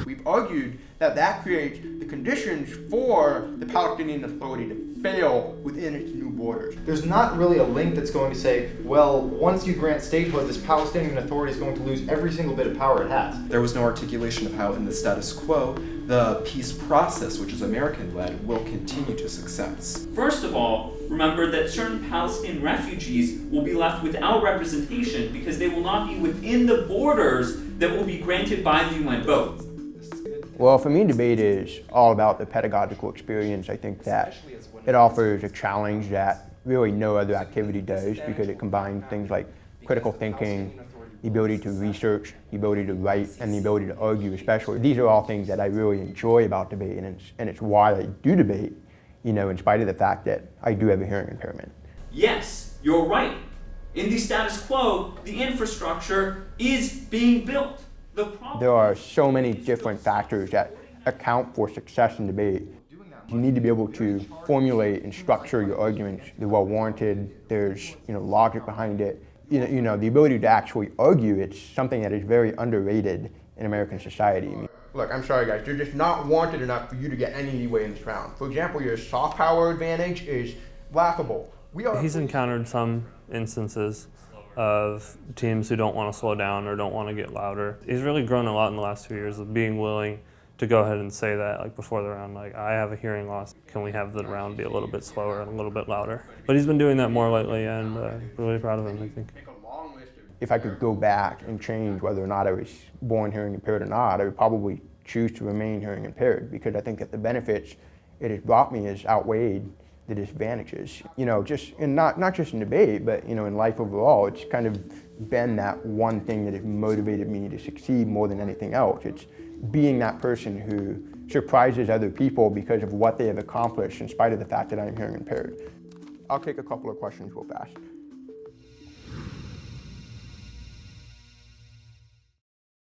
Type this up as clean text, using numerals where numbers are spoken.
We've argued that that creates the conditions for the Palestinian Authority to fail within its new borders. There's not really a link that's going to say, well, once you grant statehood, this Palestinian Authority is going to lose every single bit of power it has. There was no articulation of how in the status quo, the peace process, which is American-led, will continue to success. First of all, remember that certain Palestinian refugees will be left without representation because they will not be within the borders that will be granted by the UN vote. Well, for me, debate is all about the pedagogical experience. I think that it offers a challenge that really no other activity does because it combines things like critical thinking, the ability to research, the ability to write, and the ability to argue especially. These are all things that I really enjoy about debate, and it's why I do debate, in spite of the fact that I do have a hearing impairment. Yes, you're right. In the status quo, the infrastructure is being built. There are so many different factors that account for success in debate. You need to be able to formulate and structure your arguments. They're well warranted. There's logic behind it. The ability to actually argue, it's something that is very underrated in American society. Look, I'm sorry guys, you're just not wanted enough for you to get any leeway in this round. For example, your soft power advantage is laughable. He's encountered some instances of teams who don't want to slow down or don't want to get louder. He's really grown a lot in the last 2 years of being willing to go ahead and say that, like before the round, like, I have a hearing loss. Can we have the round be a little bit slower and a little bit louder? But he's been doing that more lately, and really proud of him, I think. If I could go back and change whether or not I was born hearing impaired or not, I would probably choose to remain hearing impaired because I think that the benefits it has brought me has outweighed the disadvantages. Not just in debate, but in life overall, it's kind of been that one thing that has motivated me to succeed more than anything else. It's being that person who surprises other people because of what they have accomplished in spite of the fact that I'm hearing impaired. I'll take a couple of questions real fast.